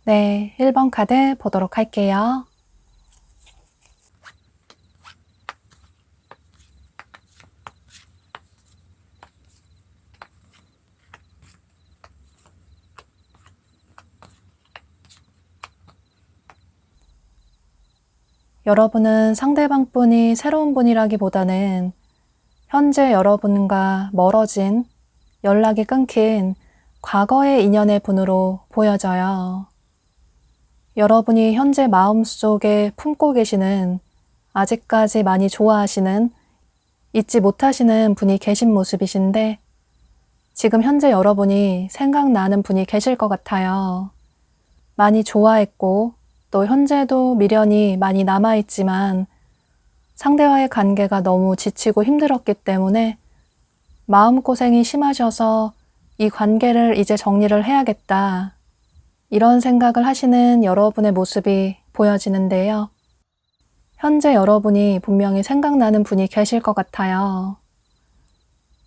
네, 1번 카드 보도록 할게요. 여러분은 상대방 분이 새로운 분이라기보다는 현재 여러분과 멀어진, 연락이 끊긴 과거의 인연의 분으로 보여져요. 여러분이 현재 마음속에 품고 계시는, 아직까지 많이 좋아하시는, 잊지 못하시는 분이 계신 모습이신데 지금 현재 여러분이 생각나는 분이 계실 것 같아요. 많이 좋아했고 또 현재도 미련이 많이 남아있지만 상대와의 관계가 너무 지치고 힘들었기 때문에 마음고생이 심하셔서 이 관계를 이제 정리를 해야겠다, 이런 생각을 하시는 여러분의 모습이 보여지는데요. 현재 여러분이 분명히 생각나는 분이 계실 것 같아요.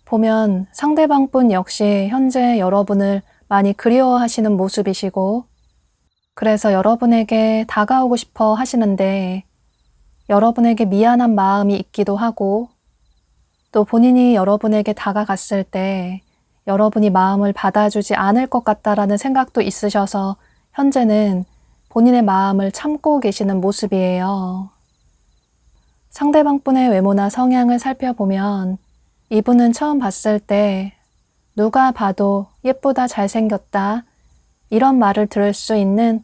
보면 상대방 분 역시 현재 여러분을 많이 그리워하시는 모습이시고 그래서 여러분에게 다가오고 싶어 하시는데 여러분에게 미안한 마음이 있기도 하고 또 본인이 여러분에게 다가갔을 때 여러분이 마음을 받아주지 않을 것 같다라는 생각도 있으셔서 현재는 본인의 마음을 참고 계시는 모습이에요. 상대방 분의 외모나 성향을 살펴보면 이분은 처음 봤을 때 누가 봐도 예쁘다, 잘생겼다 이런 말을 들을 수 있는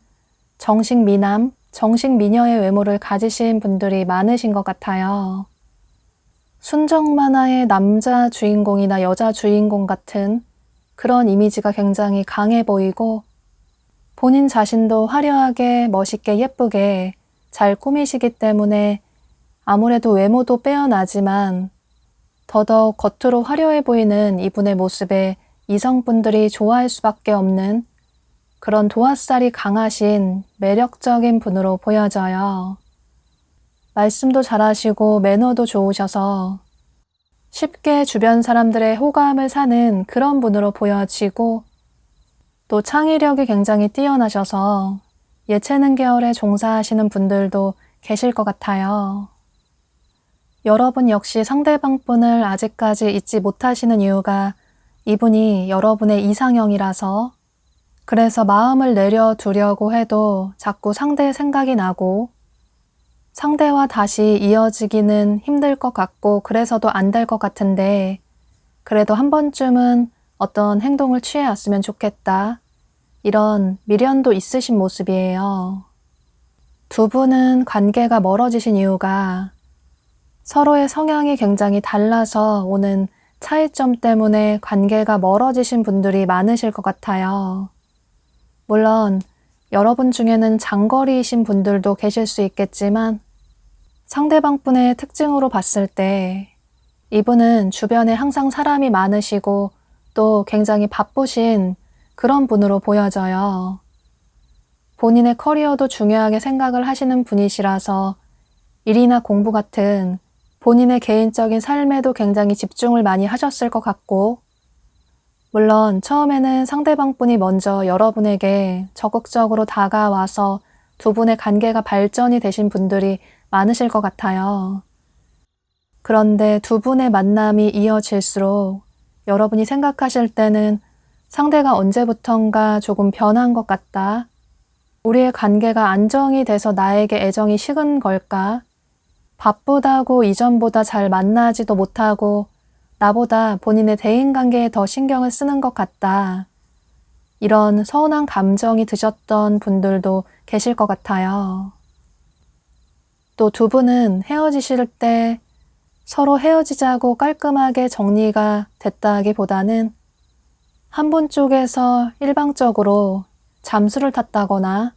정식미남, 정식미녀의 외모를 가지신 분들이 많으신 것 같아요. 순정 만화의 남자 주인공이나 여자 주인공 같은 그런 이미지가 굉장히 강해 보이고 본인 자신도 화려하게, 멋있게, 예쁘게 잘 꾸미시기 때문에 아무래도 외모도 빼어나지만 더더욱 겉으로 화려해 보이는 이분의 모습에 이성분들이 좋아할 수밖에 없는 그런 도화살이 강하신 매력적인 분으로 보여져요. 말씀도 잘하시고 매너도 좋으셔서 쉽게 주변 사람들의 호감을 사는 그런 분으로 보여지고 또 창의력이 굉장히 뛰어나셔서 예체능 계열에 종사하시는 분들도 계실 것 같아요. 여러분 역시 상대방 분을 아직까지 잊지 못하시는 이유가 이분이 여러분의 이상형이라서 그래서 마음을 내려두려고 해도 자꾸 상대의 생각이 나고 상대와 다시 이어지기는 힘들 것 같고 그래서도 안 될 것 같은데 그래도 한 번쯤은 어떤 행동을 취해왔으면 좋겠다, 이런 미련도 있으신 모습이에요. 두 분은 관계가 멀어지신 이유가 서로의 성향이 굉장히 달라서 오는 차이점 때문에 관계가 멀어지신 분들이 많으실 것 같아요. 물론 여러분 중에는 장거리이신 분들도 계실 수 있겠지만 상대방 분의 특징으로 봤을 때 이분은 주변에 항상 사람이 많으시고 또 굉장히 바쁘신 그런 분으로 보여져요. 본인의 커리어도 중요하게 생각을 하시는 분이시라서 일이나 공부 같은 본인의 개인적인 삶에도 굉장히 집중을 많이 하셨을 것 같고 물론 처음에는 상대방분이 먼저 여러분에게 적극적으로 다가와서 두 분의 관계가 발전이 되신 분들이 많으실 것 같아요. 그런데 두 분의 만남이 이어질수록 여러분이 생각하실 때는 상대가 언제부턴가 조금 변한 것 같다. 우리의 관계가 안정이 돼서 나에게 애정이 식은 걸까? 바쁘다고 이전보다 잘 만나지도 못하고 나보다 본인의 대인관계에 더 신경을 쓰는 것 같다. 이런 서운한 감정이 드셨던 분들도 계실 것 같아요. 또 두 분은 헤어지실 때 서로 헤어지자고 깔끔하게 정리가 됐다기보다는 한 분 쪽에서 일방적으로 잠수를 탔다거나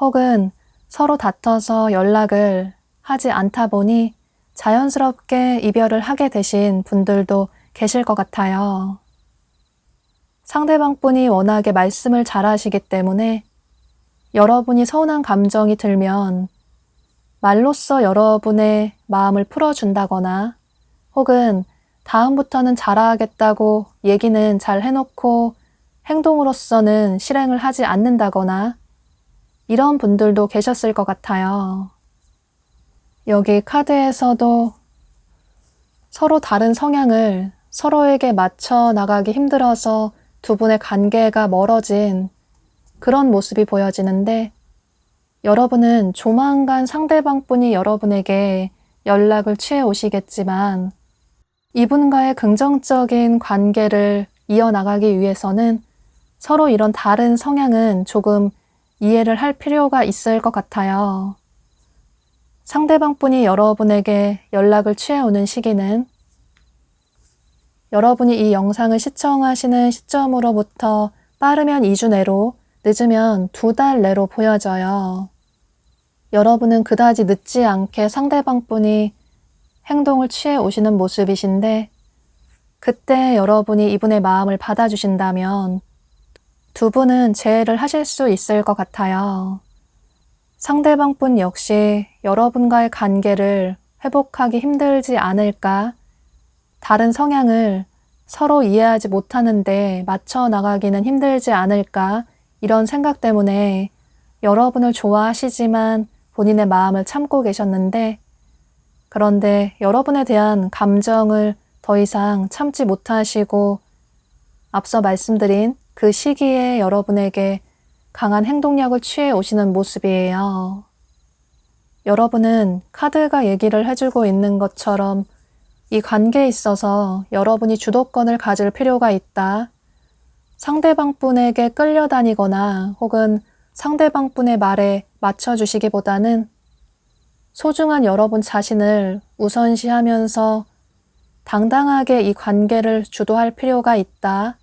혹은 서로 다퉈서 연락을 하지 않다 보니 자연스럽게 이별을 하게 되신 분들도 계실 것 같아요. 상대방 분이 워낙에 말씀을 잘하시기 때문에 여러분이 서운한 감정이 들면 말로써 여러분의 마음을 풀어준다거나 혹은 다음부터는 잘하겠다고 얘기는 잘 해놓고 행동으로서는 실행을 하지 않는다거나 이런 분들도 계셨을 것 같아요. 여기 카드에서도 서로 다른 성향을 서로에게 맞춰 나가기 힘들어서 두 분의 관계가 멀어진 그런 모습이 보여지는데 여러분은 조만간 상대방 분이 여러분에게 연락을 취해 오시겠지만 이분과의 긍정적인 관계를 이어나가기 위해서는 서로 이런 다른 성향은 조금 이해를 할 필요가 있을 것 같아요. 상대방 분이 여러분에게 연락을 취해 오는 시기는 여러분이 이 영상을 시청하시는 시점으로부터 빠르면 2주 내로, 늦으면 2달 내로 보여져요. 여러분은 그다지 늦지 않게 상대방 분이 행동을 취해 오시는 모습이신데 그때 여러분이 이분의 마음을 받아주신다면 두 분은 재회를 하실 수 있을 것 같아요. 상대방 분 역시 여러분과의 관계를 회복하기 힘들지 않을까? 다른 성향을 서로 이해하지 못하는데 맞춰 나가기는 힘들지 않을까? 이런 생각 때문에 여러분을 좋아하시지만 본인의 마음을 참고 계셨는데 그런데 여러분에 대한 감정을 더 이상 참지 못하시고 앞서 말씀드린 그 시기에 여러분에게 강한 행동력을 취해 오시는 모습이에요. 여러분은 카드가 얘기를 해주고 있는 것처럼 이 관계에 있어서 여러분이 주도권을 가질 필요가 있다. 상대방 분에게 끌려다니거나 혹은 상대방 분의 말에 맞춰주시기보다는 소중한 여러분 자신을 우선시하면서 당당하게 이 관계를 주도할 필요가 있다.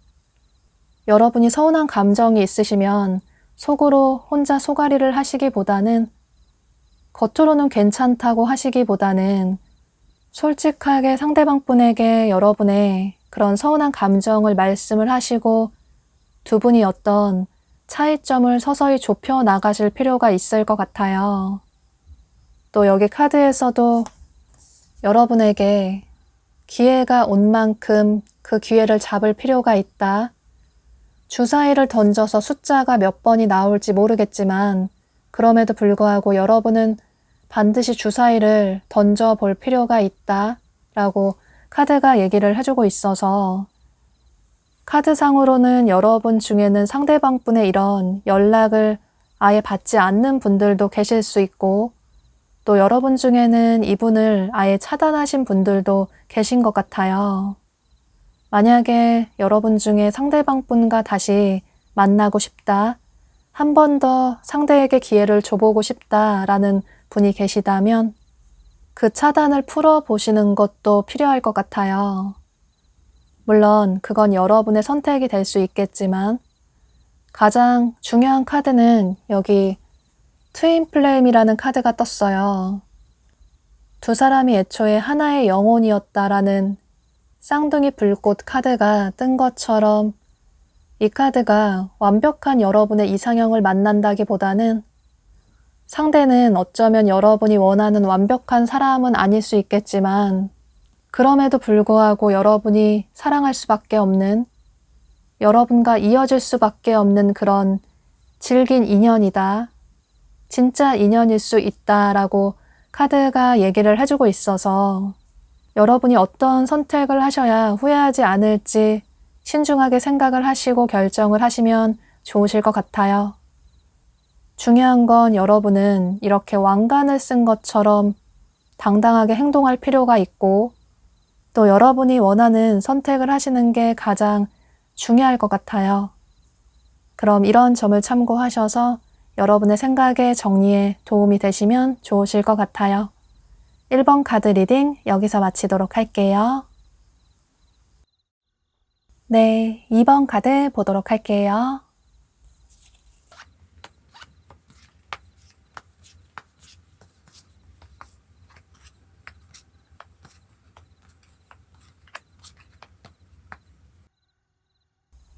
여러분이 서운한 감정이 있으시면 속으로 혼자 소가리를 하시기보다는 겉으로는 괜찮다고 하시기보다는 솔직하게 상대방 분에게 여러분의 그런 서운한 감정을 말씀을 하시고 두 분이 어떤 차이점을 서서히 좁혀 나가실 필요가 있을 것 같아요. 또 여기 카드에서도 여러분에게 기회가 온 만큼 그 기회를 잡을 필요가 있다. 주사위를 던져서 숫자가 몇 번이 나올지 모르겠지만 그럼에도 불구하고 여러분은 반드시 주사위를 던져볼 필요가 있다 라고 카드가 얘기를 해주고 있어서 카드상으로는 여러분 중에는 상대방 분의 이런 연락을 아예 받지 않는 분들도 계실 수 있고 또 여러분 중에는 이분을 아예 차단하신 분들도 계신 것 같아요. 만약에 여러분 중에 상대방 분과 다시 만나고 싶다, 한 번 더 상대에게 기회를 줘보고 싶다라는 분이 계시다면 그 차단을 풀어보시는 것도 필요할 것 같아요. 물론 그건 여러분의 선택이 될 수 있겠지만 가장 중요한 카드는 여기 트윈 플레임이라는 카드가 떴어요. 두 사람이 애초에 하나의 영혼이었다라는 쌍둥이 불꽃 카드가 뜬 것처럼 이 카드가 완벽한 여러분의 이상형을 만난다기보다는 상대는 어쩌면 여러분이 원하는 완벽한 사람은 아닐 수 있겠지만 그럼에도 불구하고 여러분이 사랑할 수밖에 없는 여러분과 이어질 수밖에 없는 그런 질긴 인연이다. 진짜 인연일 수 있다라고 카드가 얘기를 해주고 있어서 여러분이 어떤 선택을 하셔야 후회하지 않을지 신중하게 생각을 하시고 결정을 하시면 좋으실 것 같아요. 중요한 건 여러분은 이렇게 왕관을 쓴 것처럼 당당하게 행동할 필요가 있고 또 여러분이 원하는 선택을 하시는 게 가장 중요할 것 같아요. 그럼 이런 점을 참고하셔서 여러분의 생각의 정리에 도움이 되시면 좋으실 것 같아요. 1번 카드 리딩 여기서 마치도록 할게요. 네, 2번 카드 보도록 할게요.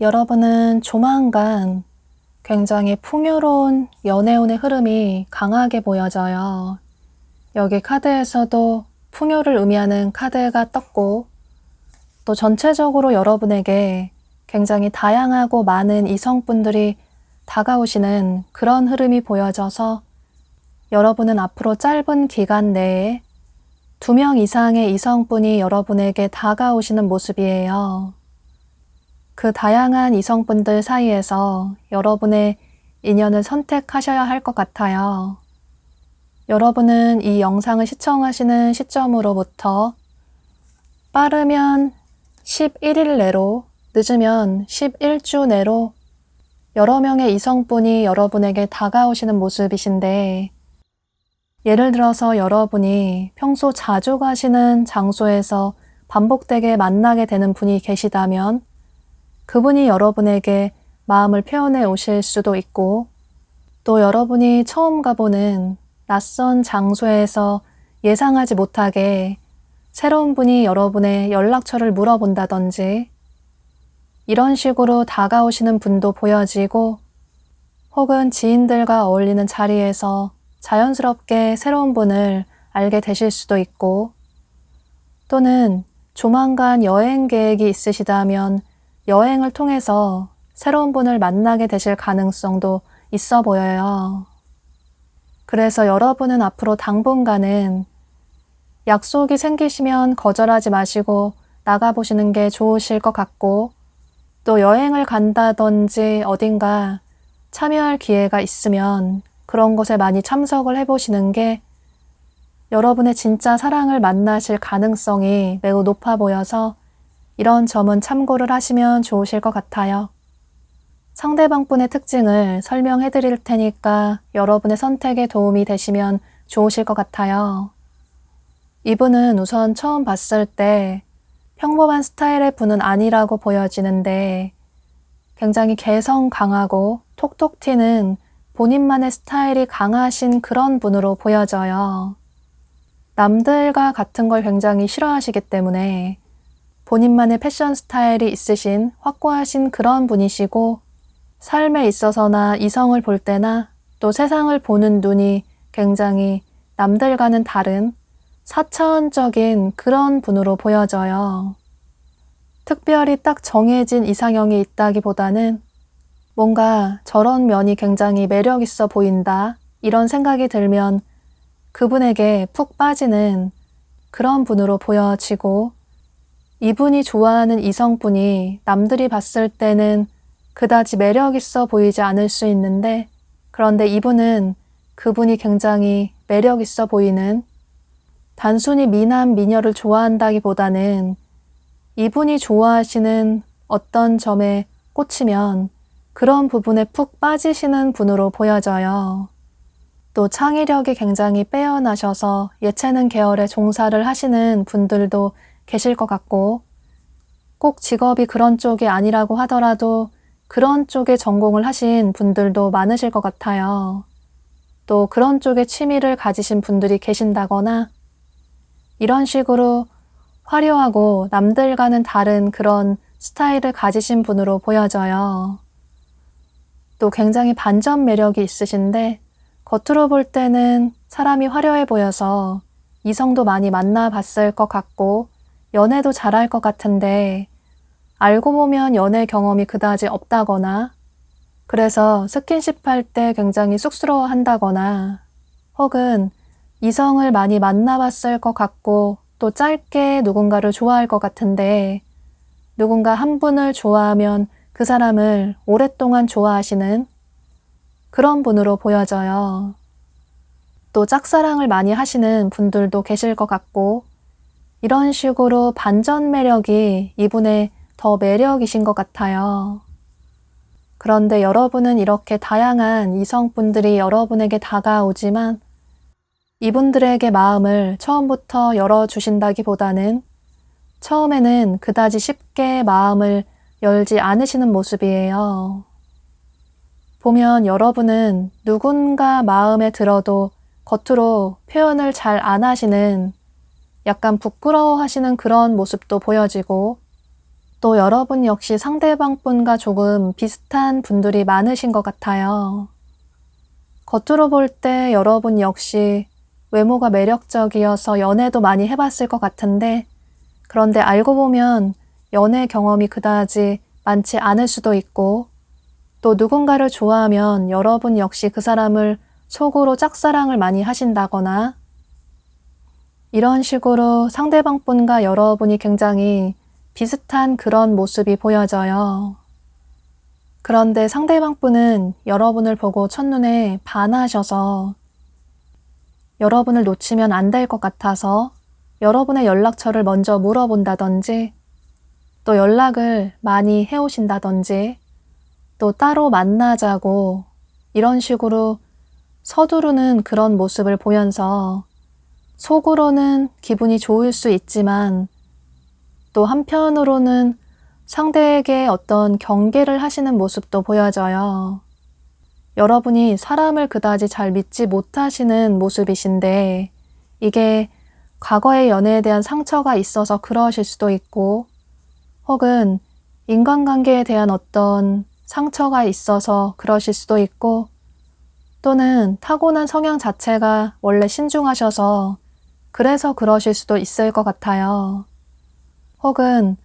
여러분은 조만간 굉장히 풍요로운 연애운의 흐름이 강하게 보여져요. 여기 카드에서도 풍요를 의미하는 카드가 떴고 또 전체적으로 여러분에게 굉장히 다양하고 많은 이성분들이 다가오시는 그런 흐름이 보여져서 여러분은 앞으로 짧은 기간 내에 2명 이상의 이성분이 여러분에게 다가오시는 모습이에요. 그 다양한 이성분들 사이에서 여러분의 인연을 선택하셔야 할 것 같아요. 여러분은 이 영상을 시청하시는 시점으로부터 빠르면 11일 내로, 늦으면 11주 내로 여러 명의 이성분이 여러분에게 다가오시는 모습이신데 예를 들어서 여러분이 평소 자주 가시는 장소에서 반복되게 만나게 되는 분이 계시다면 그분이 여러분에게 마음을 표현해 오실 수도 있고 또 여러분이 처음 가보는 낯선 장소에서 예상하지 못하게 새로운 분이 여러분의 연락처를 물어본다든지 이런 식으로 다가오시는 분도 보여지고 혹은 지인들과 어울리는 자리에서 자연스럽게 새로운 분을 알게 되실 수도 있고 또는 조만간 여행 계획이 있으시다면 여행을 통해서 새로운 분을 만나게 되실 가능성도 있어 보여요. 그래서 여러분은 앞으로 당분간은 약속이 생기시면 거절하지 마시고 나가보시는 게 좋으실 것 같고 또 여행을 간다든지 어딘가 참여할 기회가 있으면 그런 곳에 많이 참석을 해보시는 게 여러분의 진짜 사랑을 만나실 가능성이 매우 높아 보여서 이런 점은 참고를 하시면 좋으실 것 같아요. 상대방 분의 특징을 설명해 드릴 테니까 여러분의 선택에 도움이 되시면 좋으실 것 같아요. 이분은 우선 처음 봤을 때 평범한 스타일의 분은 아니라고 보여지는데 굉장히 개성 강하고 톡톡 튀는 본인만의 스타일이 강하신 그런 분으로 보여져요. 남들과 같은 걸 굉장히 싫어하시기 때문에 본인만의 패션 스타일이 있으신 확고하신 그런 분이시고 삶에 있어서나 이성을 볼 때나 또 세상을 보는 눈이 굉장히 남들과는 다른 4차원적인 그런 분으로 보여져요. 특별히 딱 정해진 이상형이 있다기보다는 뭔가 저런 면이 굉장히 매력 있어 보인다 이런 생각이 들면 그분에게 푹 빠지는 그런 분으로 보여지고 이분이 좋아하는 이성분이 남들이 봤을 때는 그다지 매력 있어 보이지 않을 수 있는데 그런데 이분은 그분이 굉장히 매력 있어 보이는 단순히 미남 미녀를 좋아한다기보다는 이분이 좋아하시는 어떤 점에 꽂히면 그런 부분에 푹 빠지시는 분으로 보여져요. 또 창의력이 굉장히 빼어나셔서 예체능 계열에 종사를 하시는 분들도 계실 것 같고 꼭 직업이 그런 쪽이 아니라고 하더라도 그런 쪽에 전공을 하신 분들도 많으실 것 같아요. 또 그런 쪽에 취미를 가지신 분들이 계신다거나 이런 식으로 화려하고 남들과는 다른 그런 스타일을 가지신 분으로 보여져요. 또 굉장히 반전 매력이 있으신데 겉으로 볼 때는 사람이 화려해 보여서 이성도 많이 만나봤을 것 같고 연애도 잘할 것 같은데 알고 보면 연애 경험이 그다지 없다거나, 그래서 스킨십 할 때 굉장히 쑥스러워 한다거나, 혹은 이성을 많이 만나봤을 것 같고 또 짧게 누군가를 좋아할 것 같은데, 누군가 한 분을 좋아하면 그 사람을 오랫동안 좋아하시는 그런 분으로 보여져요. 또 짝사랑을 많이 하시는 분들도 계실 것 같고, 이런 식으로 반전 매력이 이분의 더 매력이신 것 같아요. 그런데 여러분은 이렇게 다양한 이성분들이 여러분에게 다가오지만 이분들에게 마음을 처음부터 열어주신다기보다는 처음에는 그다지 쉽게 마음을 열지 않으시는 모습이에요. 보면 여러분은 누군가 마음에 들어도 겉으로 표현을 잘 안 하시는, 약간 부끄러워하시는 그런 모습도 보여지고, 또 여러분 역시 상대방 분과 조금 비슷한 분들이 많으신 것 같아요. 겉으로 볼 때 여러분 역시 외모가 매력적이어서 연애도 많이 해봤을 것 같은데, 그런데 알고 보면 연애 경험이 그다지 많지 않을 수도 있고, 또 누군가를 좋아하면 여러분 역시 그 사람을 속으로 짝사랑을 많이 하신다거나, 이런 식으로 상대방 분과 여러분이 굉장히 비슷한 그런 모습이 보여져요. 그런데 상대방 분은 여러분을 보고 첫눈에 반하셔서 여러분을 놓치면 안 될 것 같아서 여러분의 연락처를 먼저 물어본다든지, 또 연락을 많이 해오신다든지, 또 따로 만나자고 이런 식으로 서두르는 그런 모습을 보면서 속으로는 기분이 좋을 수 있지만 또 한편으로는 상대에게 어떤 경계를 하시는 모습도 보여져요. 여러분이 사람을 그다지 잘 믿지 못하시는 모습이신데, 이게 과거의 연애에 대한 상처가 있어서 그러실 수도 있고, 혹은 인간관계에 대한 어떤 상처가 있어서 그러실 수도 있고, 또는 타고난 성향 자체가 원래 신중하셔서 그래서 그러실 수도 있을 것 같아요. 혹은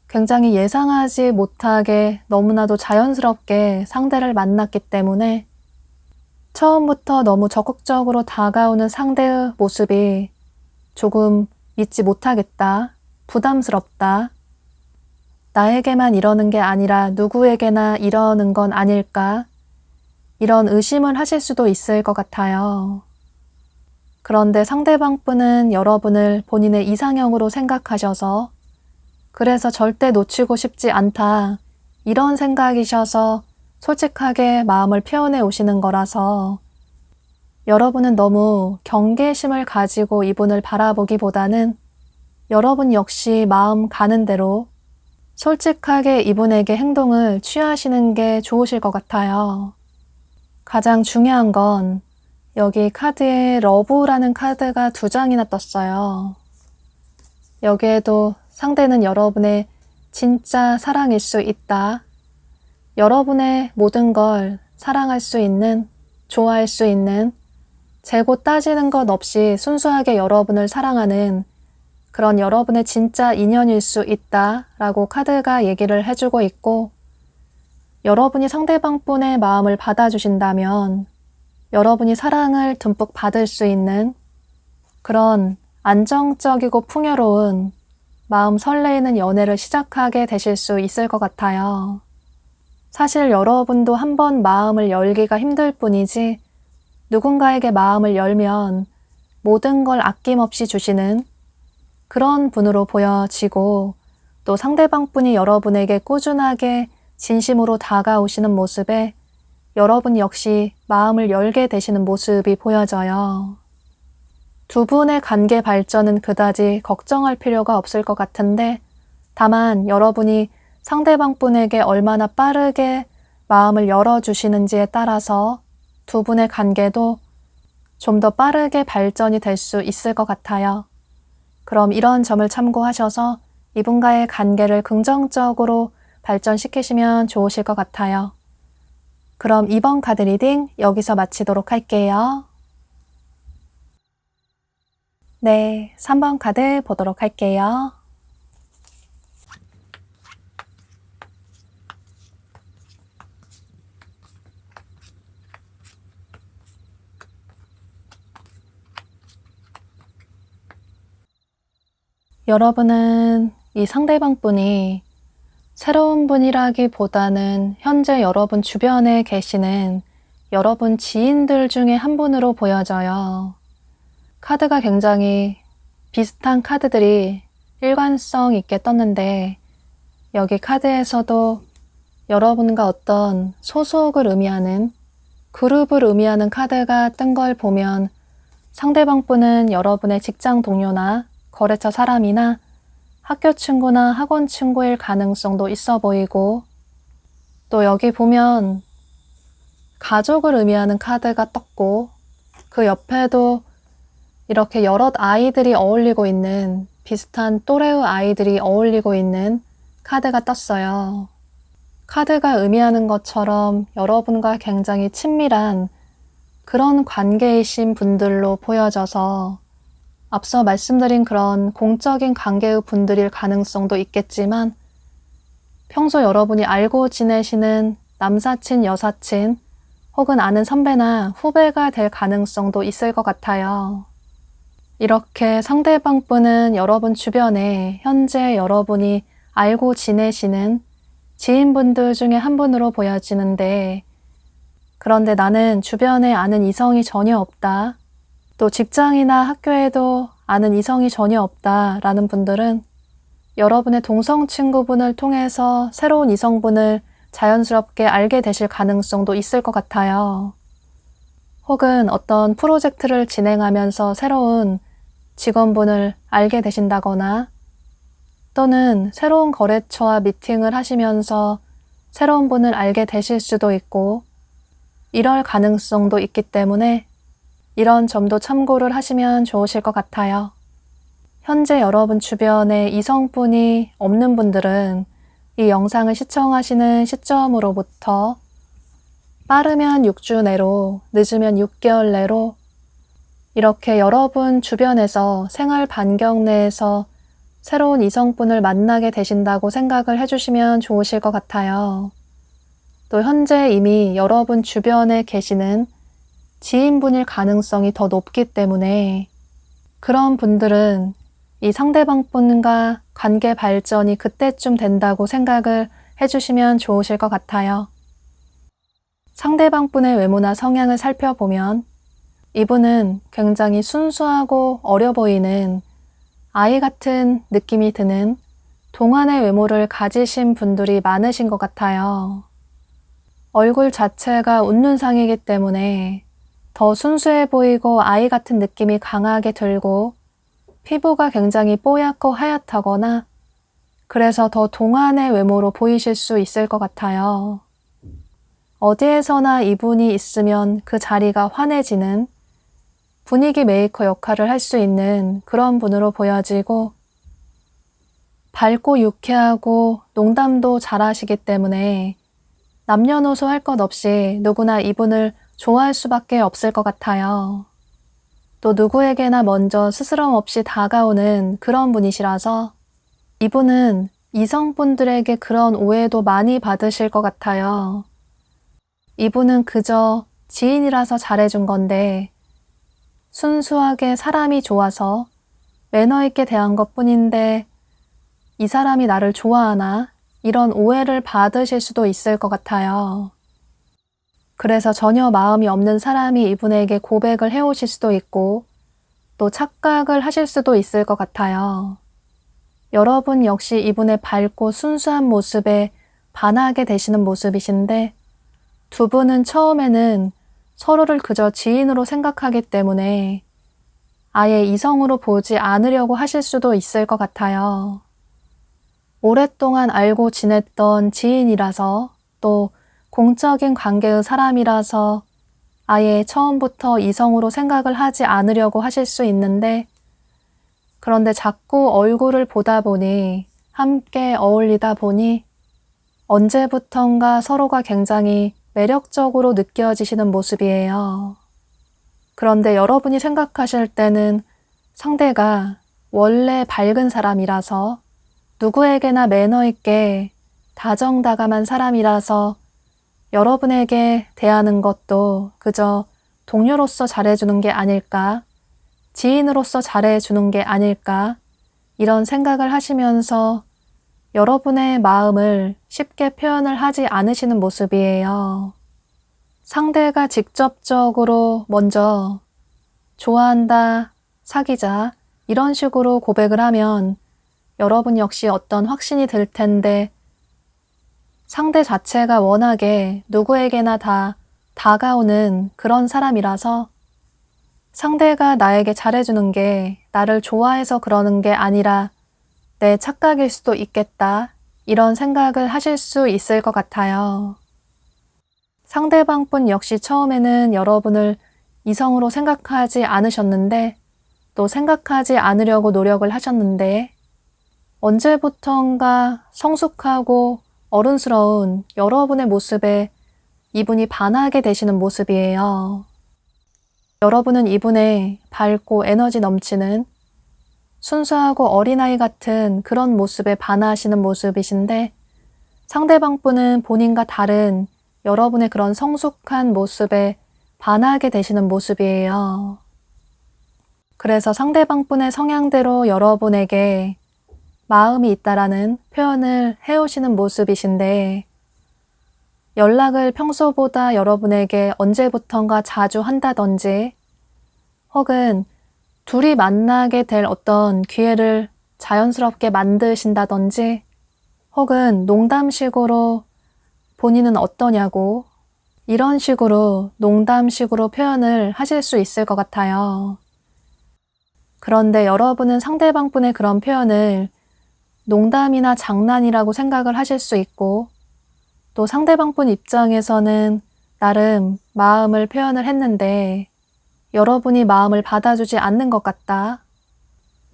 굉장히 예상하지 못하게 너무나도 자연스럽게 상대를 만났기 때문에 처음부터 너무 적극적으로 다가오는 상대의 모습이 조금 믿지 못하겠다, 부담스럽다, 나에게만 이러는 게 아니라 누구에게나 이러는 건 아닐까, 이런 의심을 하실 수도 있을 것 같아요. 그런데 상대방 분은 여러분을 본인의 이상형으로 생각하셔서 그래서 절대 놓치고 싶지 않다, 이런 생각이셔서 솔직하게 마음을 표현해 오시는 거라서 여러분은 너무 경계심을 가지고 이분을 바라보기보다는 여러분 역시 마음 가는 대로 솔직하게 이분에게 행동을 취하시는 게 좋으실 것 같아요. 가장 중요한 건 여기 카드에 러브라는 카드가 2장이나 떴어요. 여기에도 상대는 여러분의 진짜 사랑일 수 있다. 여러분의 모든 걸 사랑할 수 있는, 좋아할 수 있는, 재고 따지는 것 없이 순수하게 여러분을 사랑하는 그런 여러분의 진짜 인연일 수 있다 라고 카드가 얘기를 해주고 있고, 여러분이 상대방 분의 마음을 받아주신다면 여러분이 사랑을 듬뿍 받을 수 있는 그런 안정적이고 풍요로운 마음 설레이는 연애를 시작하게 되실 수 있을 것 같아요. 사실 여러분도 한번 마음을 열기가 힘들 뿐이지 누군가에게 마음을 열면 모든 걸 아낌없이 주시는 그런 분으로 보여지고, 또 상대방 분이 여러분에게 꾸준하게 진심으로 다가오시는 모습에 여러분 역시 마음을 열게 되시는 모습이 보여져요. 두 분의 관계 발전은 그다지 걱정할 필요가 없을 것 같은데, 다만 여러분이 상대방 분에게 얼마나 빠르게 마음을 열어주시는지에 따라서 두 분의 관계도 좀 더 빠르게 발전이 될 수 있을 것 같아요. 그럼 이런 점을 참고하셔서 이분과의 관계를 긍정적으로 발전시키시면 좋으실 것 같아요. 그럼 2번 카드 리딩 여기서 마치도록 할게요. 네, 3번 카드 보도록 할게요. 여러분은 이 상대방 분이 새로운 분이라기보다는 현재 여러분 주변에 계시는 여러분 지인들 중에 한 분으로 보여져요. 카드가 굉장히 비슷한 카드들이 일관성 있게 떴는데 여기 카드에서도 여러분과 어떤 소속을 의미하는 그룹을 의미하는 카드가 뜬 걸 보면 상대방 분은 여러분의 직장 동료나 거래처 사람이나 학교 친구나 학원 친구일 가능성도 있어 보이고 또 여기 보면 가족을 의미하는 카드가 떴고 그 옆에도 이렇게 여럿 아이들이 어울리고 있는 비슷한 또래의 아이들이 어울리고 있는 카드가 떴어요. 카드가 의미하는 것처럼 여러분과 굉장히 친밀한 그런 관계이신 분들로 보여져서 앞서 말씀드린 그런 공적인 관계의 분들일 가능성도 있겠지만 평소 여러분이 알고 지내시는 남사친, 여사친 혹은 아는 선배나 후배가 될 가능성도 있을 것 같아요. 이렇게 상대방 분은 여러분 주변에 현재 여러분이 알고 지내시는 지인분들 중에 한 분으로 보여지는데 그런데 나는 주변에 아는 이성이 전혀 없다. 또 직장이나 학교에도 아는 이성이 전혀 없다 라는 분들은 여러분의 동성 친구분을 통해서 새로운 이성분을 자연스럽게 알게 되실 가능성도 있을 것 같아요. 혹은 어떤 프로젝트를 진행하면서 새로운 직원분을 알게 되신다거나 또는 새로운 거래처와 미팅을 하시면서 새로운 분을 알게 되실 수도 있고 이럴 가능성도 있기 때문에 이런 점도 참고를 하시면 좋으실 것 같아요. 현재 여러분 주변에 이성분이 없는 분들은 이 영상을 시청하시는 시점으로부터 빠르면 6주 내로, 늦으면 6개월 내로 이렇게 여러분 주변에서 생활 반경 내에서 새로운 이성분을 만나게 되신다고 생각을 해주시면 좋으실 것 같아요. 또 현재 이미 여러분 주변에 계시는 지인분일 가능성이 더 높기 때문에 그런 분들은 이 상대방 분과 관계 발전이 그때쯤 된다고 생각을 해주시면 좋으실 것 같아요. 상대방 분의 외모나 성향을 살펴보면 이분은 굉장히 순수하고 어려 보이는 아이 같은 느낌이 드는 동안의 외모를 가지신 분들이 많으신 것 같아요. 얼굴 자체가 웃는 상이기 때문에 더 순수해 보이고 아이 같은 느낌이 강하게 들고 피부가 굉장히 뽀얗고 하얗다거나 그래서 더 동안의 외모로 보이실 수 있을 것 같아요. 어디에서나 이분이 있으면 그 자리가 환해지는 분위기 메이커 역할을 할 수 있는 그런 분으로 보여지고 밝고 유쾌하고 농담도 잘하시기 때문에 남녀노소 할 것 없이 누구나 이분을 좋아할 수밖에 없을 것 같아요. 또 누구에게나 먼저 스스럼 없이 다가오는 그런 분이시라서 이분은 이성분들에게 그런 오해도 많이 받으실 것 같아요. 이분은 그저 지인이라서 잘해준 건데 순수하게 사람이 좋아서 매너 있게 대한 것뿐인데 이 사람이 나를 좋아하나? 이런 오해를 받으실 수도 있을 것 같아요. 그래서 전혀 마음이 없는 사람이 이분에게 고백을 해오실 수도 있고 또 착각을 하실 수도 있을 것 같아요. 여러분 역시 이분의 밝고 순수한 모습에 반하게 되시는 모습이신데 두 분은 처음에는 서로를 그저 지인으로 생각하기 때문에 아예 이성으로 보지 않으려고 하실 수도 있을 것 같아요. 오랫동안 알고 지냈던 지인이라서 또 공적인 관계의 사람이라서 아예 처음부터 이성으로 생각을 하지 않으려고 하실 수 있는데 그런데 자꾸 얼굴을 보다 보니 함께 어울리다 보니 언제부턴가 서로가 굉장히 매력적으로 느껴지시는 모습이에요. 그런데 여러분이 생각하실 때는 상대가 원래 밝은 사람이라서 누구에게나 매너 있게 다정다감한 사람이라서 여러분에게 대하는 것도 그저 동료로서 잘해주는 게 아닐까, 지인으로서 잘해주는 게 아닐까, 이런 생각을 하시면서 여러분의 마음을 쉽게 표현을 하지 않으시는 모습이에요. 상대가 직접적으로 먼저 좋아한다, 사귀자 이런 식으로 고백을 하면 여러분 역시 어떤 확신이 들 텐데 상대 자체가 워낙에 누구에게나 다 다가오는 그런 사람이라서 상대가 나에게 잘해주는 게 나를 좋아해서 그러는 게 아니라 내 착각일 수도 있겠다 이런 생각을 하실 수 있을 것 같아요. 상대방분 역시 처음에는 여러분을 이성으로 생각하지 않으셨는데 또 생각하지 않으려고 노력을 하셨는데 언제부턴가 성숙하고 어른스러운 여러분의 모습에 이분이 반하게 되시는 모습이에요. 여러분은 이분의 밝고 에너지 넘치는 순수하고 어린아이 같은 그런 모습에 반하시는 모습이신데 상대방분은 본인과 다른 여러분의 그런 성숙한 모습에 반하게 되시는 모습이에요. 그래서 상대방분의 성향대로 여러분에게 마음이 있다라는 표현을 해오시는 모습이신데 연락을 평소보다 여러분에게 언제부턴가 자주 한다든지 혹은 둘이 만나게 될 어떤 기회를 자연스럽게 만드신다든지 혹은 농담식으로 본인은 어떠냐고 이런 식으로 농담식으로 표현을 하실 수 있을 것 같아요. 그런데 여러분은 상대방분의 그런 표현을 농담이나 장난이라고 생각을 하실 수 있고 또 상대방분 입장에서는 나름 마음을 표현을 했는데 여러분이 마음을 받아주지 않는 것 같다.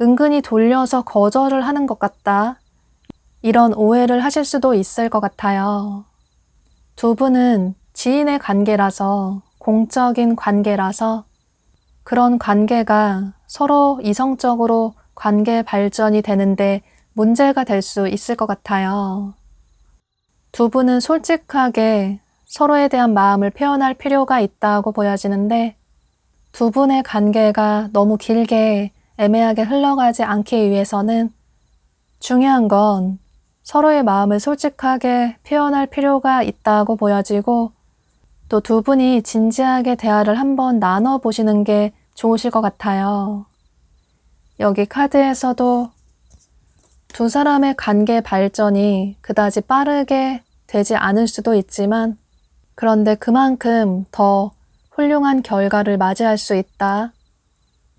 은근히 돌려서 거절을 하는 것 같다. 이런 오해를 하실 수도 있을 것 같아요. 두 분은 지인의 관계라서 공적인 관계라서 그런 관계가 서로 이성적으로 관계 발전이 되는데 문제가 될 수 있을 것 같아요. 두 분은 솔직하게 서로에 대한 마음을 표현할 필요가 있다고 보여지는데 두 분의 관계가 너무 길게 애매하게 흘러가지 않기 위해서는 중요한 건 서로의 마음을 솔직하게 표현할 필요가 있다고 보여지고 또 두 분이 진지하게 대화를 한번 나눠보시는 게 좋으실 것 같아요. 여기 카드에서도 두 사람의 관계 발전이 그다지 빠르게 되지 않을 수도 있지만 그런데 그만큼 더 훌륭한 결과를 맞이할 수 있다.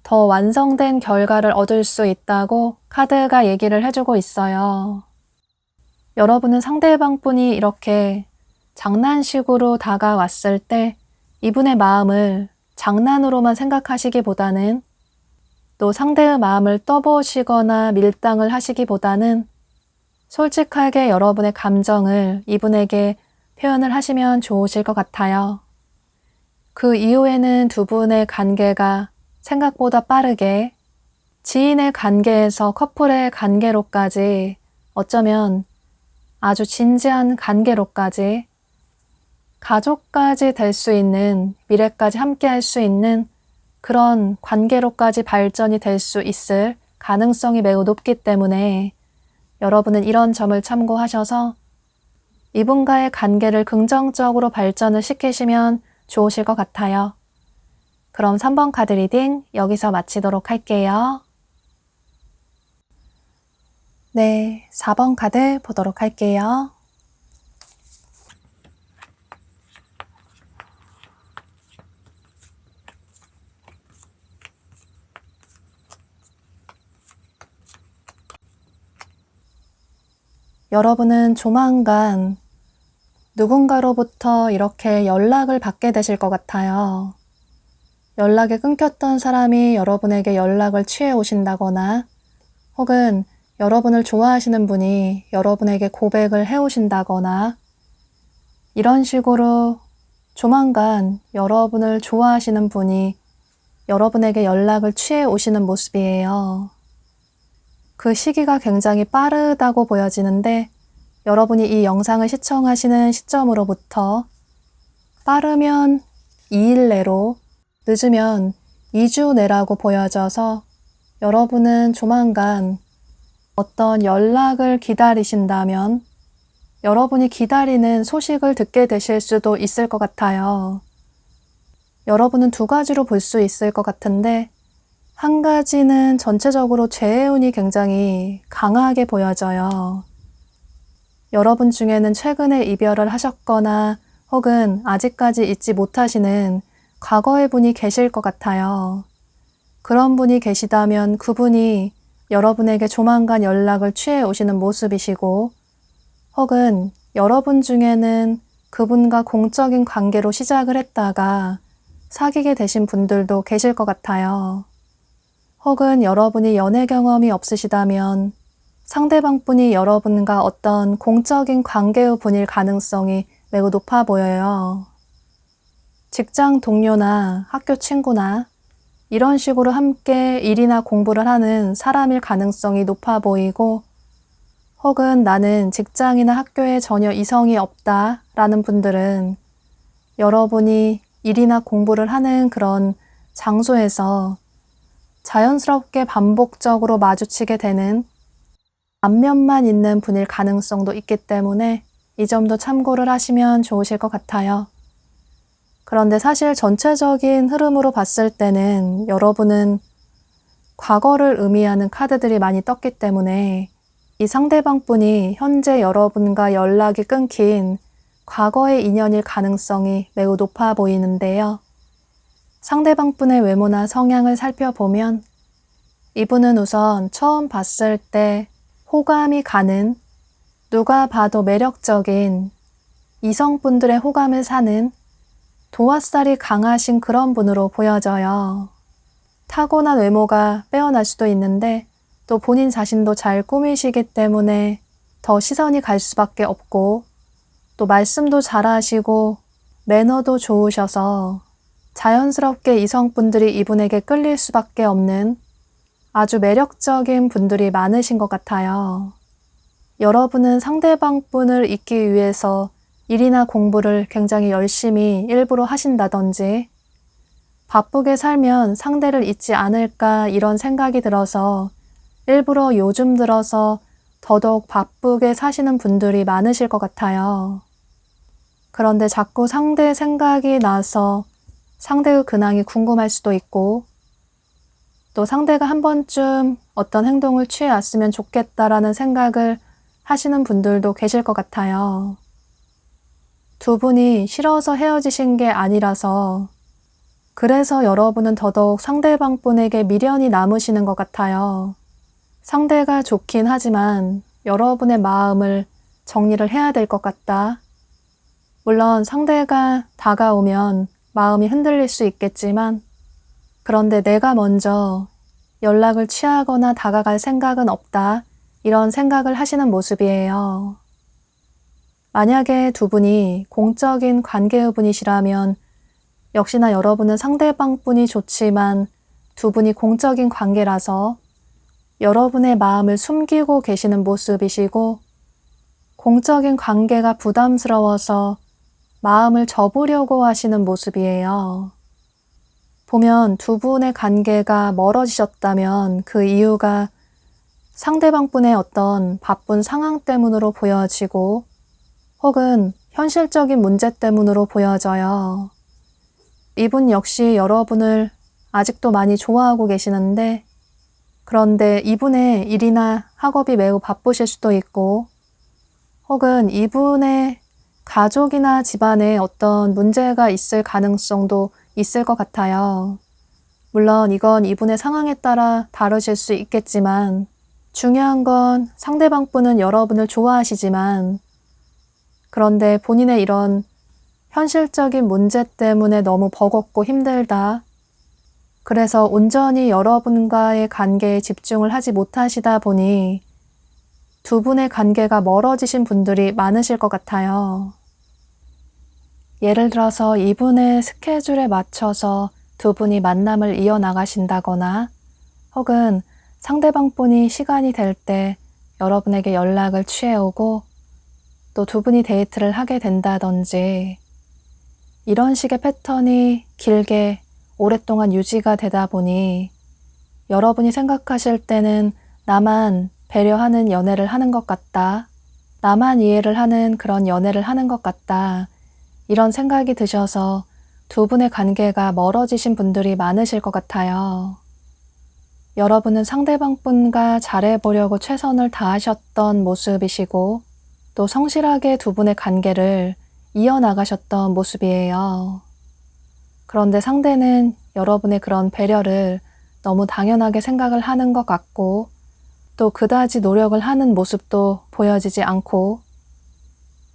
더 완성된 결과를 얻을 수 있다고 카드가 얘기를 해주고 있어요. 여러분은 상대방분이 이렇게 장난식으로 다가왔을 때 이분의 마음을 장난으로만 생각하시기보다는 또 상대의 마음을 떠보시거나 밀당을 하시기보다는 솔직하게 여러분의 감정을 이분에게 표현을 하시면 좋으실 것 같아요. 그 이후에는 두 분의 관계가 생각보다 빠르게 지인의 관계에서 커플의 관계로까지 어쩌면 아주 진지한 관계로까지 가족까지 될 수 있는 미래까지 함께 할 수 있는 그런 관계로까지 발전이 될 수 있을 가능성이 매우 높기 때문에 여러분은 이런 점을 참고하셔서 이분과의 관계를 긍정적으로 발전을 시키시면 좋으실 것 같아요. 그럼 3번 카드 리딩 여기서 마치도록 할게요. 네, 4번 카드 보도록 할게요. 여러분은 조만간 누군가로부터 이렇게 연락을 받게 되실 것 같아요. 연락이 끊겼던 사람이 여러분에게 연락을 취해 오신다거나 혹은 여러분을 좋아하시는 분이 여러분에게 고백을 해 오신다거나 이런 식으로 조만간 여러분을 좋아하시는 분이 여러분에게 연락을 취해 오시는 모습이에요. 그 시기가 굉장히 빠르다고 보여지는데 여러분이 이 영상을 시청하시는 시점으로부터 빠르면 2일 내로 늦으면 2주 내라고 보여져서 여러분은 조만간 어떤 연락을 기다리신다면 여러분이 기다리는 소식을 듣게 되실 수도 있을 것 같아요. 여러분은 두 가지로 볼 수 있을 것 같은데, 한 가지는 전체적으로 죄의 운이 굉장히 강하게 보여져요. 여러분 중에는 최근에 이별을 하셨거나 혹은 아직까지 잊지 못하시는 과거의 분이 계실 것 같아요. 그런 분이 계시다면 그분이 여러분에게 조만간 연락을 취해 오시는 모습이시고, 혹은 여러분 중에는 그분과 공적인 관계로 시작을 했다가 사귀게 되신 분들도 계실 것 같아요. 혹은 여러분이 연애 경험이 없으시다면 상대방 분이 여러분과 어떤 공적인 관계의 분일 가능성이 매우 높아 보여요. 직장 동료나 학교 친구나 이런 식으로 함께 일이나 공부를 하는 사람일 가능성이 높아 보이고, 혹은 나는 직장이나 학교에 전혀 이성이 없다 라는 분들은 여러분이 일이나 공부를 하는 그런 장소에서 자연스럽게 반복적으로 마주치게 되는 안면만 있는 분일 가능성도 있기 때문에 이 점도 참고를 하시면 좋으실 것 같아요. 그런데 사실 전체적인 흐름으로 봤을 때는 여러분은 과거를 의미하는 카드들이 많이 떴기 때문에 이 상대방 분이 현재 여러분과 연락이 끊긴 과거의 인연일 가능성이 매우 높아 보이는데요. 상대방 분의 외모나 성향을 살펴보면 이분은 우선 처음 봤을 때 호감이 가는, 누가 봐도 매력적인 이성분들의 호감을 사는 도화살이 강하신 그런 분으로 보여져요. 타고난 외모가 빼어날 수도 있는데 또 본인 자신도 잘 꾸미시기 때문에 더 시선이 갈 수밖에 없고, 또 말씀도 잘하시고 매너도 좋으셔서 자연스럽게 이성분들이 이분에게 끌릴 수밖에 없는 아주 매력적인 분들이 많으신 것 같아요. 여러분은 상대방 분을 잊기 위해서 일이나 공부를 굉장히 열심히 일부러 하신다든지, 바쁘게 살면 상대를 잊지 않을까 이런 생각이 들어서 일부러 요즘 들어서 더더욱 바쁘게 사시는 분들이 많으실 것 같아요. 그런데 자꾸 상대 생각이 나서 상대의 근황이 궁금할 수도 있고, 또 상대가 한 번쯤 어떤 행동을 취해왔으면 좋겠다라는 생각을 하시는 분들도 계실 것 같아요. 두 분이 싫어서 헤어지신 게 아니라서, 그래서 여러분은 더더욱 상대방 분에게 미련이 남으시는 것 같아요. 상대가 좋긴 하지만 여러분의 마음을 정리를 해야 될 것 같다. 물론 상대가 다가오면 마음이 흔들릴 수 있겠지만, 그런데 내가 먼저 연락을 취하거나 다가갈 생각은 없다. 이런 생각을 하시는 모습이에요. 만약에 두 분이 공적인 관계의 분이시라면 역시나 여러분은 상대방 분이 좋지만 두 분이 공적인 관계라서 여러분의 마음을 숨기고 계시는 모습이시고, 공적인 관계가 부담스러워서 마음을 접으려고 하시는 모습이에요. 보면 두 분의 관계가 멀어지셨다면 그 이유가 상대방 분의 어떤 바쁜 상황 때문으로 보여지고, 혹은 현실적인 문제 때문으로 보여져요. 이분 역시 여러분을 아직도 많이 좋아하고 계시는데, 그런데 이분의 일이나 학업이 매우 바쁘실 수도 있고, 혹은 이분의 가족이나 집안에 어떤 문제가 있을 가능성도 있을 것 같아요. 물론 이건 이분의 상황에 따라 다르실 수 있겠지만, 중요한 건 상대방 분은 여러분을 좋아하시지만, 그런데 본인의 이런 현실적인 문제 때문에 너무 버겁고 힘들다. 그래서 온전히 여러분과의 관계에 집중을 하지 못하시다 보니 두 분의 관계가 멀어지신 분들이 많으실 것 같아요. 예를 들어서 이분의 스케줄에 맞춰서 두 분이 만남을 이어나가신다거나, 혹은 상대방 분이 시간이 될 때 여러분에게 연락을 취해오고 또 두 분이 데이트를 하게 된다든지, 이런 식의 패턴이 길게 오랫동안 유지가 되다 보니 여러분이 생각하실 때는 나만 배려하는 연애를 하는 것 같다. 나만 이해를 하는 그런 연애를 하는 것 같다. 이런 생각이 드셔서 두 분의 관계가 멀어지신 분들이 많으실 것 같아요. 여러분은 상대방 분과 잘해보려고 최선을 다하셨던 모습이시고 또 성실하게 두 분의 관계를 이어나가셨던 모습이에요. 그런데 상대는 여러분의 그런 배려를 너무 당연하게 생각을 하는 것 같고 또 그다지 노력을 하는 모습도 보여지지 않고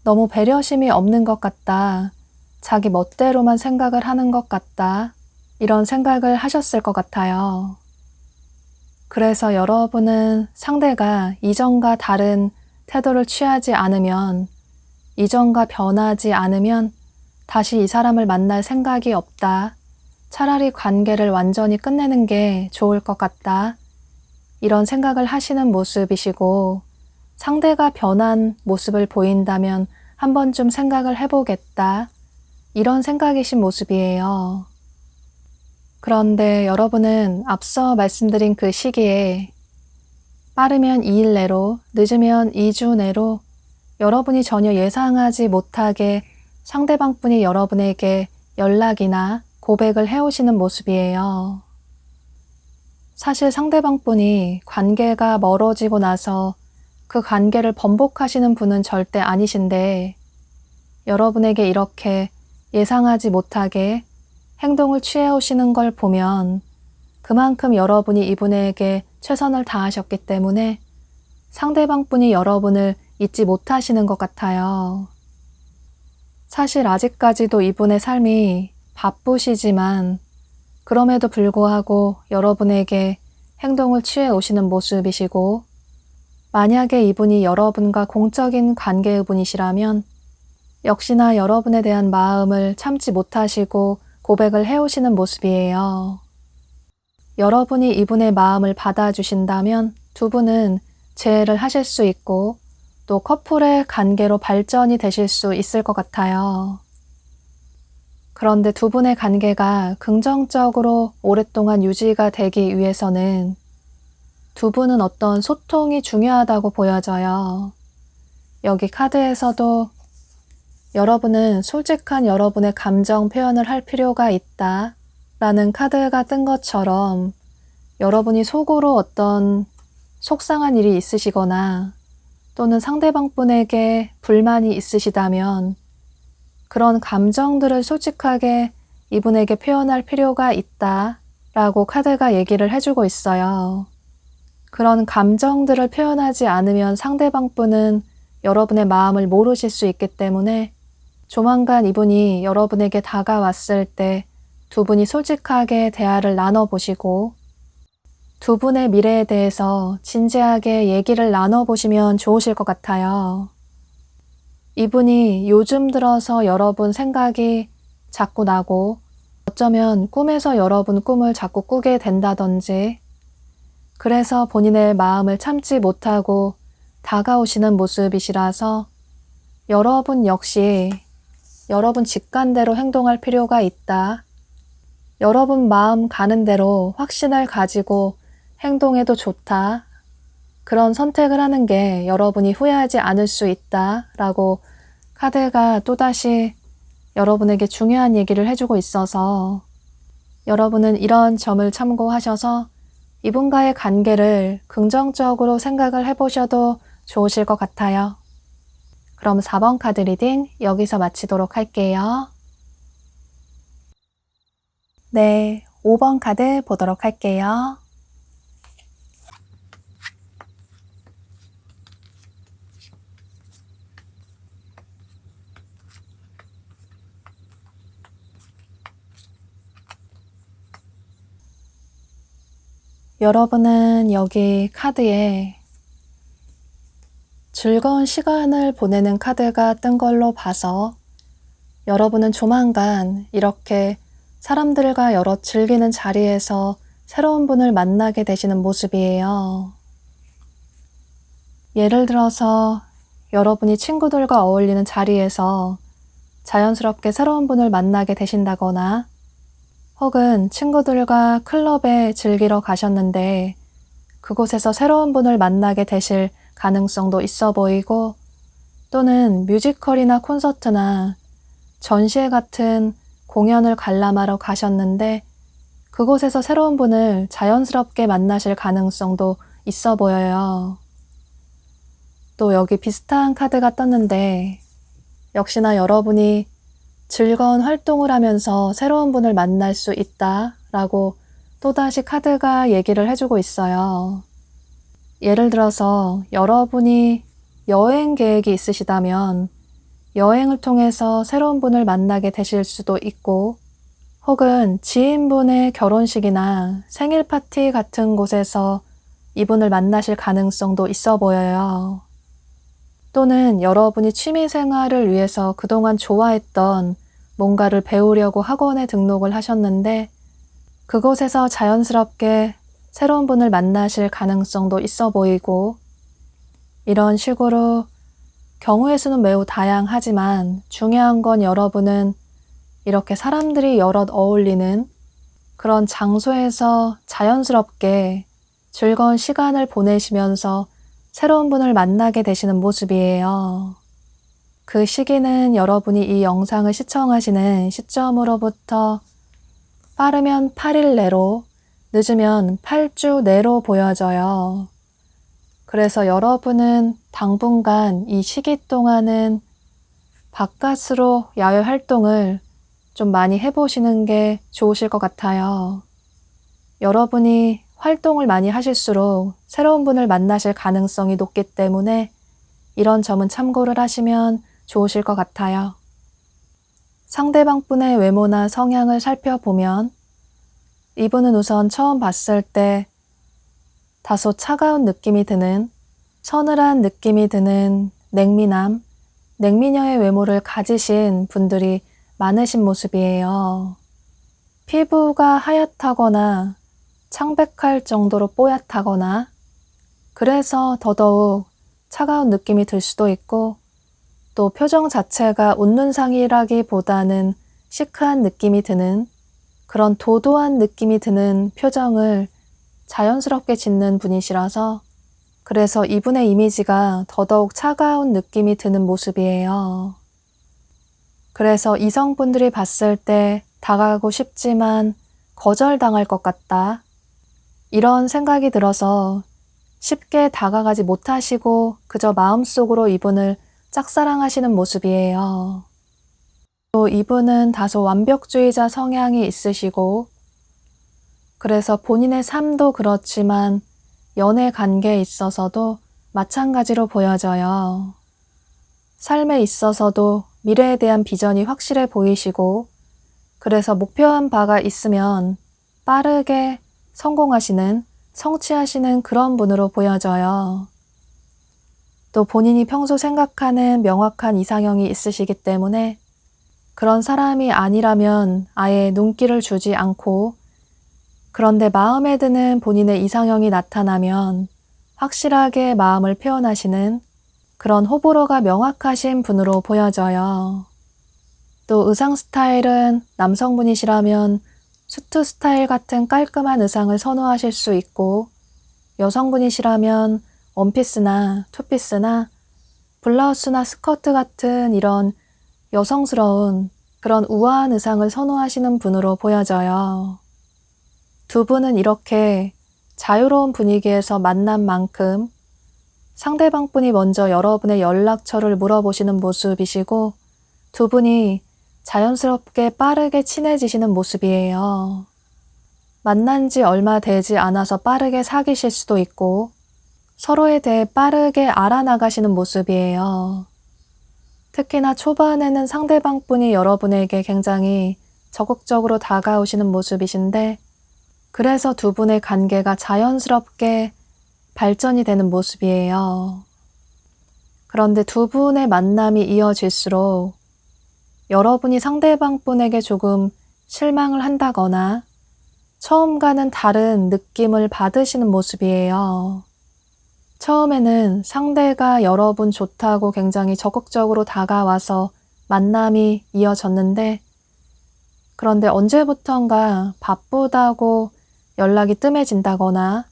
너무 배려심이 없는 것 같다. 자기 멋대로만 생각을 하는 것 같다. 이런 생각을 하셨을 것 같아요. 그래서 여러분은 상대가 이전과 다른 태도를 취하지 않으면, 이전과 변하지 않으면 다시 이 사람을 만날 생각이 없다. 차라리 관계를 완전히 끝내는 게 좋을 것 같다. 이런 생각을 하시는 모습이시고, 상대가 변한 모습을 보인다면 한 번쯤 생각을 해보겠다. 이런 생각이신 모습이에요. 그런데 여러분은 앞서 말씀드린 그 시기에 빠르면 2일 내로, 늦으면 2주 내로 여러분이 전혀 예상하지 못하게 상대방 분이 여러분에게 연락이나 고백을 해오시는 모습이에요. 사실 상대방 분이 관계가 멀어지고 나서 그 관계를 번복하시는 분은 절대 아니신데 여러분에게 이렇게 예상하지 못하게 행동을 취해오시는 걸 보면 그만큼 여러분이 이분에게 최선을 다하셨기 때문에 상대방 분이 여러분을 잊지 못하시는 것 같아요. 사실 아직까지도 이분의 삶이 바쁘시지만 그럼에도 불구하고 여러분에게 행동을 취해 오시는 모습이시고 만약에 이분이 여러분과 공적인 관계의 분이시라면 역시나 여러분에 대한 마음을 참지 못하시고 고백을 해오시는 모습이에요. 여러분이 이분의 마음을 받아주신다면 두 분은 재회를 하실 수 있고 또 커플의 관계로 발전이 되실 수 있을 것 같아요. 그런데 두 분의 관계가 긍정적으로 오랫동안 유지가 되기 위해서는 두 분은 어떤 소통이 중요하다고 보여져요. 여기 카드에서도 여러분은 솔직한 여러분의 감정 표현을 할 필요가 있다 라는 카드가 뜬 것처럼 여러분이 속으로 어떤 속상한 일이 있으시거나 또는 상대방 분에게 불만이 있으시다면 그런 감정들을 솔직하게 이분에게 표현할 필요가 있다 라고 카드가 얘기를 해주고 있어요. 그런 감정들을 표현하지 않으면 상대방 분은 여러분의 마음을 모르실 수 있기 때문에 조만간 이분이 여러분에게 다가왔을 때 두 분이 솔직하게 대화를 나눠보시고 두 분의 미래에 대해서 진지하게 얘기를 나눠보시면 좋으실 것 같아요. 이분이 요즘 들어서 여러분 생각이 자꾸 나고 어쩌면 꿈에서 여러분 꿈을 자꾸 꾸게 된다든지 그래서 본인의 마음을 참지 못하고 다가오시는 모습이시라서 여러분 역시 여러분 직관대로 행동할 필요가 있다. 여러분 마음 가는 대로 확신을 가지고 행동해도 좋다. 그런 선택을 하는 게 여러분이 후회하지 않을 수 있다. 라고 카드가 또다시 여러분에게 중요한 얘기를 해주고 있어서 여러분은 이런 점을 참고하셔서 이분과의 관계를 긍정적으로 생각을 해보셔도 좋으실 것 같아요. 그럼 4번 카드 리딩 여기서 마치도록 할게요. 네, 5번 카드 보도록 할게요. 여러분은 여기 카드에 즐거운 시간을 보내는 카드가 뜬 걸로 봐서 여러분은 조만간 이렇게 사람들과 여러 즐기는 자리에서 새로운 분을 만나게 되시는 모습이에요. 예를 들어서 여러분이 친구들과 어울리는 자리에서 자연스럽게 새로운 분을 만나게 되신다거나 혹은 친구들과 클럽에 즐기러 가셨는데 그곳에서 새로운 분을 만나게 되실 가능성도 있어 보이고, 또는 뮤지컬이나 콘서트나 전시회 같은 공연을 관람하러 가셨는데 그곳에서 새로운 분을 자연스럽게 만나실 가능성도 있어 보여요. 또 여기 비슷한 카드가 떴는데 역시나 여러분이 즐거운 활동을 하면서 새로운 분을 만날 수 있다라고 또다시 카드가 얘기를 해주고 있어요. 예를 들어서 여러분이 여행 계획이 있으시다면 여행을 통해서 새로운 분을 만나게 되실 수도 있고, 혹은 지인분의 결혼식이나 생일 파티 같은 곳에서 이분을 만나실 가능성도 있어 보여요. 또는 여러분이 취미 생활을 위해서 그동안 좋아했던 뭔가를 배우려고 학원에 등록을 하셨는데 그곳에서 자연스럽게 새로운 분을 만나실 가능성도 있어 보이고, 이런 식으로 경우의 수는 매우 다양하지만 중요한 건 여러분은 이렇게 사람들이 여럿 어울리는 그런 장소에서 자연스럽게 즐거운 시간을 보내시면서 새로운 분을 만나게 되시는 모습이에요. 그 시기는 여러분이 이 영상을 시청하시는 시점으로부터 빠르면 8일 내로, 늦으면 8주 내로 보여져요. 그래서 여러분은 당분간 이 시기 동안은 바깥으로 야외 활동을 좀 많이 해보시는 게 좋으실 것 같아요. 여러분이 활동을 많이 하실수록 새로운 분을 만나실 가능성이 높기 때문에 이런 점은 참고를 하시면 좋으실 것 같아요. 상대방 분의 외모나 성향을 살펴보면 이분은 우선 처음 봤을 때 다소 차가운 느낌이 드는, 서늘한 느낌이 드는 냉미남, 냉미녀의 외모를 가지신 분들이 많으신 모습이에요. 피부가 하얗다거나 창백할 정도로 뽀얗다거나, 그래서 더더욱 차가운 느낌이 들 수도 있고, 또 표정 자체가 웃는 상이라기보다는 시크한 느낌이 드는, 그런 도도한 느낌이 드는 표정을 자연스럽게 짓는 분이시라서, 그래서 이분의 이미지가 더더욱 차가운 느낌이 드는 모습이에요. 그래서 이성분들이 봤을 때 다가가고 싶지만 거절당할 것 같다, 이런 생각이 들어서 쉽게 다가가지 못하시고 그저 마음속으로 이분을 짝사랑하시는 모습이에요. 또 이분은 다소 완벽주의자 성향이 있으시고, 그래서 본인의 삶도 그렇지만 연애 관계에 있어서도 마찬가지로 보여져요. 삶에 있어서도 미래에 대한 비전이 확실해 보이시고, 그래서 목표한 바가 있으면 빠르게 성공하시는, 성취하시는 그런 분으로 보여져요. 또 본인이 평소 생각하는 명확한 이상형이 있으시기 때문에 그런 사람이 아니라면 아예 눈길을 주지 않고, 그런데 마음에 드는 본인의 이상형이 나타나면 확실하게 마음을 표현하시는 그런 호불호가 명확하신 분으로 보여져요. 또 의상 스타일은 남성분이시라면 수트 스타일 같은 깔끔한 의상을 선호하실 수 있고, 여성분이시라면 원피스나 투피스나 블라우스나 스커트 같은 이런 여성스러운 그런 우아한 의상을 선호하시는 분으로 보여져요. 두 분은 이렇게 자유로운 분위기에서 만난 만큼 상대방 분이 먼저 여러분의 연락처를 물어보시는 모습이시고, 두 분이 자연스럽게 빠르게 친해지시는 모습이에요. 만난 지 얼마 되지 않아서 빠르게 사귀실 수도 있고, 서로에 대해 빠르게 알아나가시는 모습이에요. 특히나 초반에는 상대방 분이 여러분에게 굉장히 적극적으로 다가오시는 모습이신데, 그래서 두 분의 관계가 자연스럽게 발전이 되는 모습이에요. 그런데 두 분의 만남이 이어질수록 여러분이 상대방 분에게 조금 실망을 한다거나 처음과는 다른 느낌을 받으시는 모습이에요. 처음에는 상대가 여러분 좋다고 굉장히 적극적으로 다가와서 만남이 이어졌는데, 그런데 언제부턴가 바쁘다고 연락이 뜸해진다거나,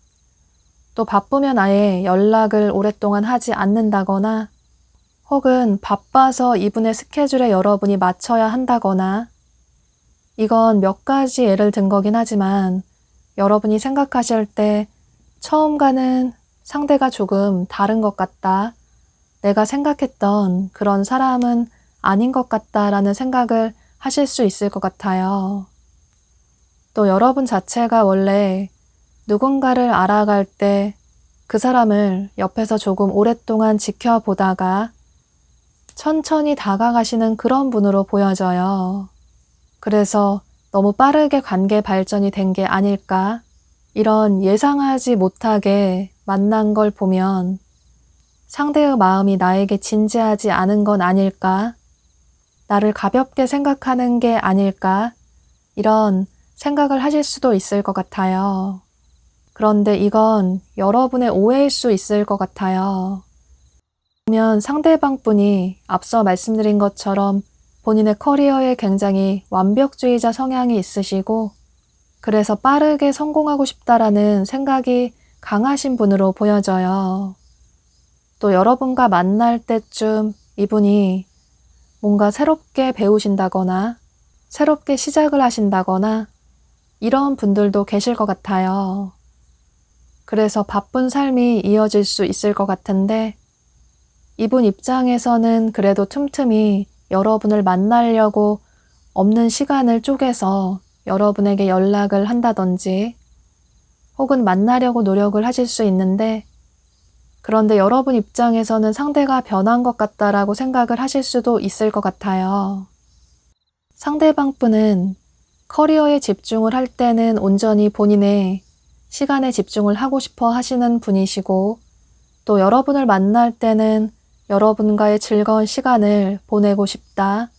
또 바쁘면 아예 연락을 오랫동안 하지 않는다거나 혹은 바빠서 이분의 스케줄에 여러분이 맞춰야 한다거나 이건 몇 가지 예를 든 거긴 하지만 여러분이 생각하실 때 처음과는 상대가 조금 다른 것 같다. 내가 생각했던 그런 사람은 아닌 것 같다라는 생각을 하실 수 있을 것 같아요. 또 여러분 자체가 원래 누군가를 알아갈 때 그 사람을 옆에서 조금 오랫동안 지켜보다가 천천히 다가가시는 그런 분으로 보여져요. 그래서 너무 빠르게 관계 발전이 된 게 아닐까? 이런 예상하지 못하게 만난 걸 보면 상대의 마음이 나에게 진지하지 않은 건 아닐까? 나를 가볍게 생각하는 게 아닐까? 이런 생각을 하실 수도 있을 것 같아요. 그런데 이건 여러분의 오해일 수 있을 것 같아요. 보면 상대방 분이 앞서 말씀드린 것처럼 본인의 커리어에 굉장히 완벽주의자 성향이 있으시고 그래서 빠르게 성공하고 싶다라는 생각이 강하신 분으로 보여져요. 또 여러분과 만날 때쯤 이분이 뭔가 새롭게 배우신다거나 새롭게 시작을 하신다거나 이런 분들도 계실 것 같아요. 그래서 바쁜 삶이 이어질 수 있을 것 같은데 이분 입장에서는 그래도 틈틈이 여러분을 만나려고 없는 시간을 쪼개서 여러분에게 연락을 한다든지 혹은 만나려고 노력을 하실 수 있는데 그런데 여러분 입장에서는 상대가 변한 것 같다라고 생각을 하실 수도 있을 것 같아요. 상대방 분은 커리어에 집중을 할 때는 온전히 본인의 시간에 집중을 하고 싶어 하시는 분이시고 또 여러분을 만날 때는 여러분과의 즐거운 시간을 보내고 싶다.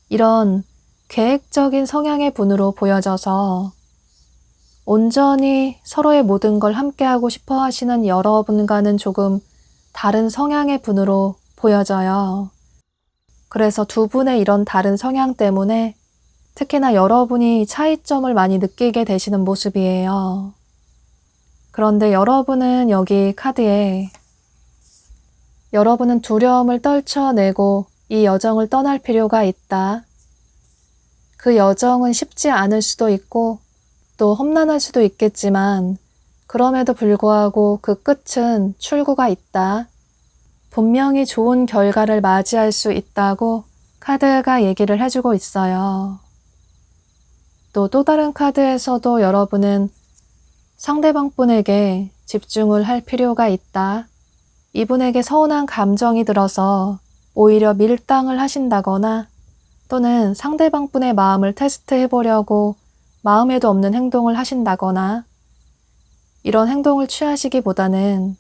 이런 계획적인 성향의 분으로 보여져서 온전히 서로의 모든 걸 함께하고 싶어 하시는 여러분과는 조금 다른 성향의 분으로 보여져요. 그래서 두 분의 이런 다른 성향 때문에 특히나 여러분이 차이점을 많이 느끼게 되시는 모습이에요. 그런데 여러분은 여기 카드에 여러분은 두려움을 떨쳐내고 이 여정을 떠날 필요가 있다. 그 여정은 쉽지 않을 수도 있고 또 험난할 수도 있겠지만 그럼에도 불구하고 그 끝은 출구가 있다. 분명히 좋은 결과를 맞이할 수 있다고 카드가 얘기를 해주고 있어요. 또 다른 카드에서도 여러분은 상대방 분에게 집중을 할 필요가 있다. 이분에게 서운한 감정이 들어서 오히려 밀당을 하신다거나 또는 상대방 분의 마음을 테스트해 보려고 마음에도 없는 행동을 하신다거나 이런 행동을 취하시기보다는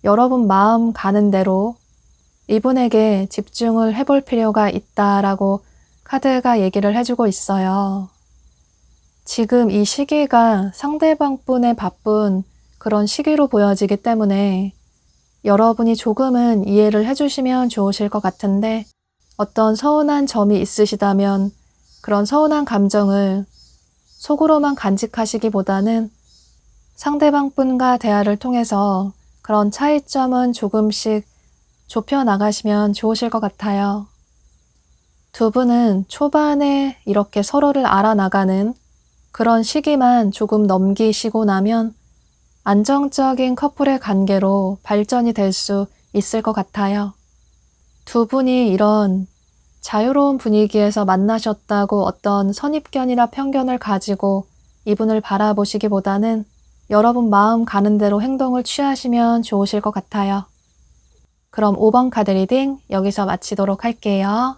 여러분 마음 가는 대로 이분에게 집중을 해볼 필요가 있다라고 카드가 얘기를 해주고 있어요. 지금 이 시기가 상대방 분의 바쁜 그런 시기로 보여지기 때문에 여러분이 조금은 이해를 해주시면 좋으실 것 같은데 어떤 서운한 점이 있으시다면 그런 서운한 감정을 속으로만 간직하시기보다는 상대방 분과 대화를 통해서 그런 차이점은 조금씩 좁혀 나가시면 좋으실 것 같아요. 두 분은 초반에 이렇게 서로를 알아나가는 그런 시기만 조금 넘기시고 나면 안정적인 커플의 관계로 발전이 될 수 있을 것 같아요. 두 분이 이런 자유로운 분위기에서 만나셨다고 어떤 선입견이나 편견을 가지고 이분을 바라보시기보다는 여러분 마음 가는 대로 행동을 취하시면 좋으실 것 같아요. 그럼 5번 카드 리딩 여기서 마치도록 할게요.